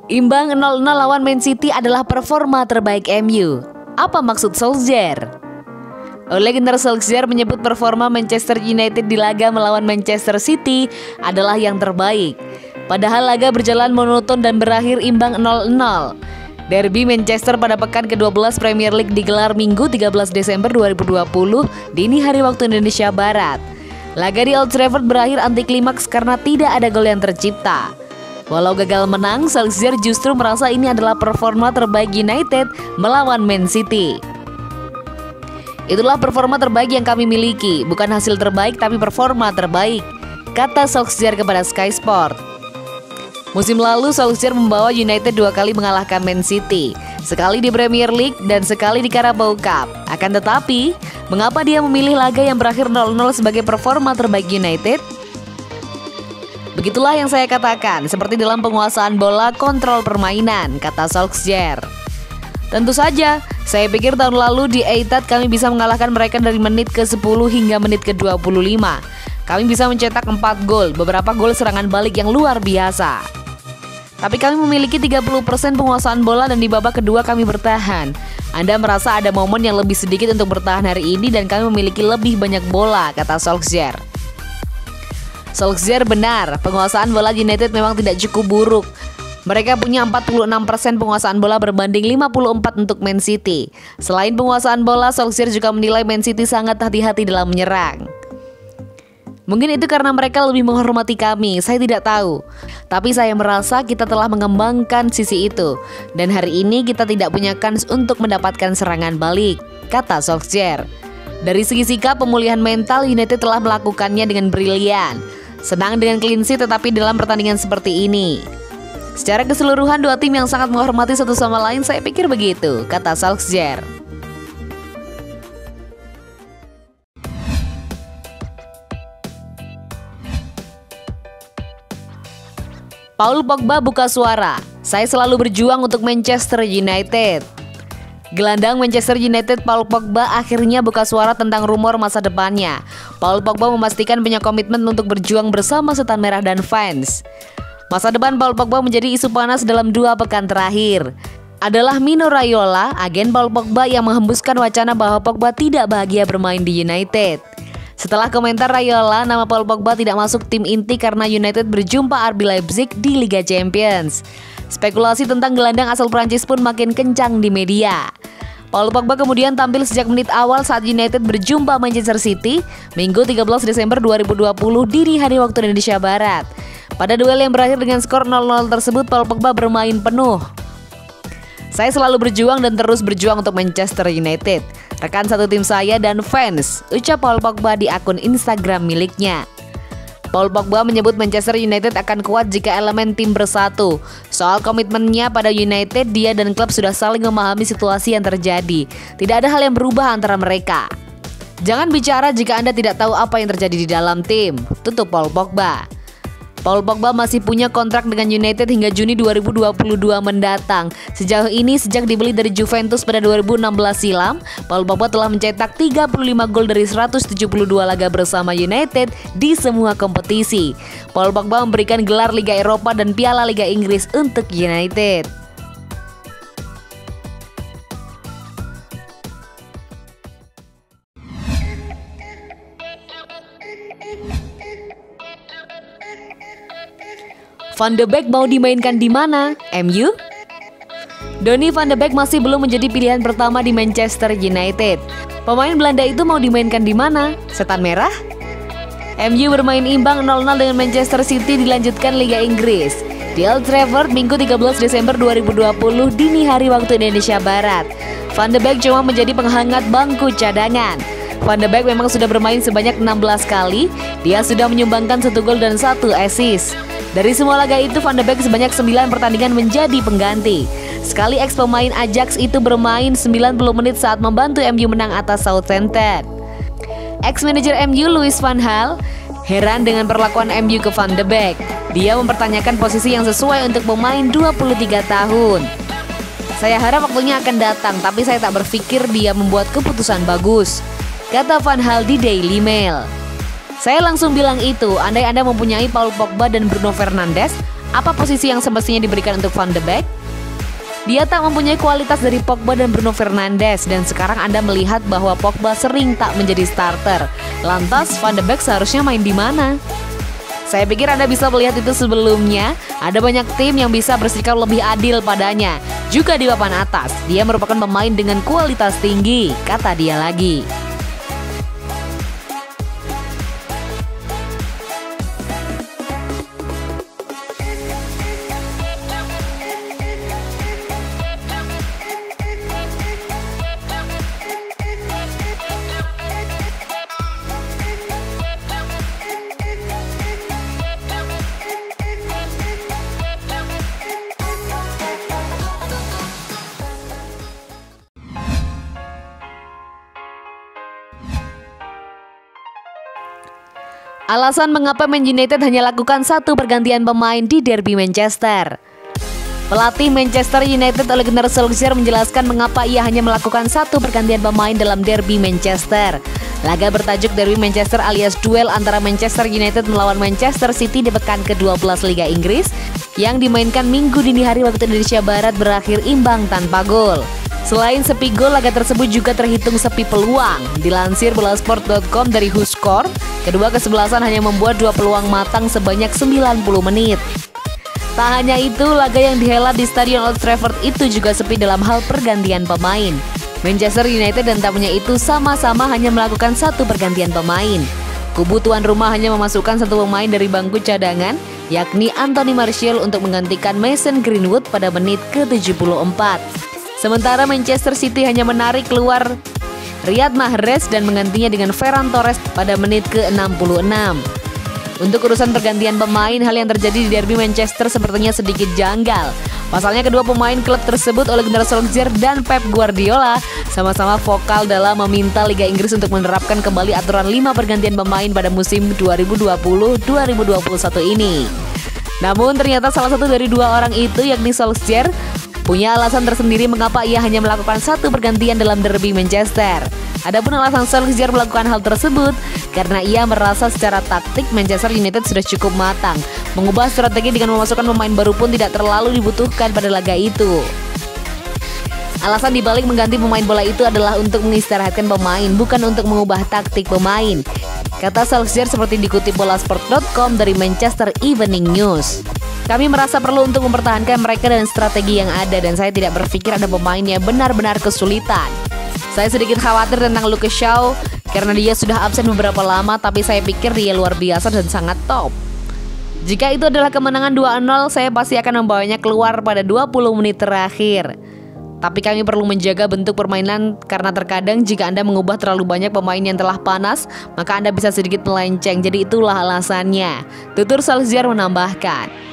Imbang 0-0 lawan Man City adalah performa terbaik MU. Apa maksud Solskjaer? Ole Gunnar Solskjaer menyebut performa Manchester United di laga melawan Manchester City adalah yang terbaik. Padahal laga berjalan monoton dan berakhir imbang 0-0. Derby Manchester pada pekan ke-12 Premier League digelar Minggu 13 Desember 2020 dini hari waktu Indonesia Barat. Laga di Old Trafford berakhir anti klimaks karena tidak ada gol yang tercipta. Walau gagal menang, Solskjaer justru merasa ini adalah performa terbaik United melawan Man City. Itulah performa terbaik yang kami miliki, bukan hasil terbaik tapi performa terbaik, kata Solskjaer kepada Sky Sport. Musim lalu Solskjaer membawa United 2 kali mengalahkan Man City, sekali di Premier League dan sekali di Carabao Cup. Akan tetapi, mengapa dia memilih laga yang berakhir 0-0 sebagai performa terbaik United? Begitulah yang saya katakan, seperti dalam penguasaan bola, kontrol permainan, kata Solskjaer. Tentu saja, saya pikir tahun lalu di Etihad kami bisa mengalahkan mereka dari menit ke-10 hingga menit ke-25. Kami bisa mencetak 4 gol, beberapa gol serangan balik yang luar biasa. Tapi kami memiliki 30% penguasaan bola dan di babak kedua kami bertahan. Anda merasa ada momen yang lebih sedikit untuk bertahan hari ini dan kami memiliki lebih banyak bola, kata Solskjaer. Solskjaer benar, penguasaan bola United memang tidak cukup buruk. Mereka punya 46% penguasaan bola berbanding 54% untuk Man City. Selain penguasaan bola, Solskjaer juga menilai Man City sangat hati-hati dalam menyerang. Mungkin itu karena mereka lebih menghormati kami, saya tidak tahu. Tapi saya merasa kita telah mengembangkan sisi itu. Dan hari ini kita tidak punya kans untuk mendapatkan serangan balik, kata Solskjaer. Dari segi sikap pemulihan mental, United telah melakukannya dengan brilian. Senang dengan clean sheet tetapi dalam pertandingan seperti ini. Secara keseluruhan dua tim yang sangat menghormati satu sama lain, saya pikir begitu, kata Solskjaer. Paul Pogba buka suara, saya selalu berjuang untuk Manchester United. Gelandang Manchester United Paul Pogba akhirnya buka suara tentang rumor masa depannya. Paul Pogba memastikan punya komitmen untuk berjuang bersama Setan Merah dan fans. Masa depan Paul Pogba menjadi isu panas dalam 2 pekan terakhir. Adalah Mino Raiola, agen Paul Pogba, yang menghembuskan wacana bahwa Pogba tidak bahagia bermain di United. Setelah komentar Raiola, nama Paul Pogba tidak masuk tim inti karena United berjumpa RB Leipzig di Liga Champions. Spekulasi tentang gelandang asal Prancis pun makin kencang di media. Paul Pogba kemudian tampil sejak menit awal saat United berjumpa Manchester City Minggu 13 Desember 2020 dini hari waktu Indonesia Barat. Pada duel yang berakhir dengan skor 0-0 tersebut, Paul Pogba bermain penuh. Saya selalu berjuang dan terus berjuang untuk Manchester United, rekan satu tim saya dan fans, ucap Paul Pogba di akun Instagram miliknya. Paul Pogba menyebut Manchester United akan kuat jika elemen tim bersatu. Soal komitmennya pada United, dia dan klub sudah saling memahami situasi yang terjadi. Tidak ada hal yang berubah antara mereka. Jangan bicara jika Anda tidak tahu apa yang terjadi di dalam tim, tutup Paul Pogba. Paul Pogba masih punya kontrak dengan United hingga Juni 2022 mendatang. Sejauh ini, sejak dibeli dari Juventus pada 2016 silam, Paul Pogba telah mencetak 35 gol dari 172 laga bersama United di semua kompetisi. Paul Pogba memberikan gelar Liga Eropa dan Piala Liga Inggris untuk United. Van de Beek mau dimainkan di mana? MU? Donny van de Beek masih belum menjadi pilihan pertama di Manchester United. Pemain Belanda itu mau dimainkan di mana? Setan Merah? MU bermain imbang 0-0 dengan Manchester City dilanjutkan Liga Inggris di Old Trafford Minggu 13 Desember 2020 dini hari waktu Indonesia Barat. Van de Beek cuma menjadi penghangat bangku cadangan. Van de Beek memang sudah bermain sebanyak 16 kali. Dia sudah menyumbangkan 1 gol dan 1 assist. Dari semua laga itu, Van de Beek sebanyak 9 pertandingan menjadi pengganti. Sekali ex pemain Ajax itu bermain 90 menit saat membantu MU menang atas Southampton. Ex-manajer MU Louis van Gaal heran dengan perlakuan MU ke Van de Beek. Dia mempertanyakan posisi yang sesuai untuk pemain 23 tahun. Saya harap waktunya akan datang, tapi saya tak berpikir dia membuat keputusan bagus, kata Van Gaal di Daily Mail. Saya langsung bilang itu, andai Anda mempunyai Paul Pogba dan Bruno Fernandes, Apa posisi yang semestinya diberikan untuk Van de Beek? Dia tak mempunyai kualitas dari Pogba dan Bruno Fernandes, dan sekarang Anda melihat bahwa Pogba sering tak menjadi starter. Lantas Van de Beek seharusnya main di mana? Saya pikir Anda bisa melihat itu sebelumnya. Ada banyak tim yang bisa bersikap lebih adil padanya. Juga di papan atas, dia merupakan pemain dengan kualitas tinggi, kata dia lagi. Alasan mengapa Man United hanya lakukan satu pergantian pemain di derby Manchester. Pelatih Manchester United Ole Gunnar Solskjaer menjelaskan mengapa ia hanya melakukan satu pergantian pemain dalam derby Manchester. Laga bertajuk Derby Manchester alias duel antara Manchester United melawan Manchester City di pekan ke-12 Liga Inggris yang dimainkan Minggu dini hari waktu Indonesia Barat berakhir imbang tanpa gol. Selain sepi gol, laga tersebut juga terhitung sepi peluang. Dilansir bolasport.com dari WhoScored, kedua kesebelasan hanya membuat 2 peluang matang sebanyak 90 menit. Tak hanya itu, laga yang dihelat di Stadion Old Trafford itu juga sepi dalam hal pergantian pemain. Manchester United dan tamunya itu sama-sama hanya melakukan satu pergantian pemain. Kubu tuan rumah hanya memasukkan satu pemain dari bangku cadangan, yakni Anthony Martial untuk menggantikan Mason Greenwood pada menit ke-74. Sementara Manchester City hanya menarik keluar Riyad Mahrez dan menggantinya dengan Ferran Torres pada menit ke-66. Untuk urusan pergantian pemain, hal yang terjadi di derby Manchester sepertinya sedikit janggal. Pasalnya kedua pemain klub tersebut Ole Gunnar Solskjaer dan Pep Guardiola sama-sama vokal dalam meminta Liga Inggris untuk menerapkan kembali aturan 5 pergantian pemain pada musim 2020-2021 ini. Namun ternyata salah satu dari dua orang itu, yakni Solskjaer, punya alasan tersendiri mengapa ia hanya melakukan satu pergantian dalam derby Manchester. Adapun alasan Solskjaer melakukan hal tersebut karena ia merasa secara taktik Manchester United sudah cukup matang. Mengubah strategi dengan memasukkan pemain baru pun tidak terlalu dibutuhkan pada laga itu. Alasan dibalik mengganti pemain bola itu adalah untuk mengistirahatkan pemain, bukan untuk mengubah taktik pemain, kata Solskjaer seperti dikutip bolasport.com dari Manchester Evening News. Kami merasa perlu untuk mempertahankan mereka dan strategi yang ada, dan saya tidak berpikir ada pemain yang benar-benar kesulitan. Saya sedikit khawatir tentang Luke Shaw karena dia sudah absen beberapa lama, tapi saya pikir dia luar biasa dan sangat top. Jika itu adalah kemenangan 2-0, saya pasti akan membawanya keluar pada 20 menit terakhir. Tapi kami perlu menjaga bentuk permainan karena terkadang jika Anda mengubah terlalu banyak pemain yang telah panas, maka Anda bisa sedikit melenceng. Jadi itulah alasannya, tutur Solskjaer menambahkan.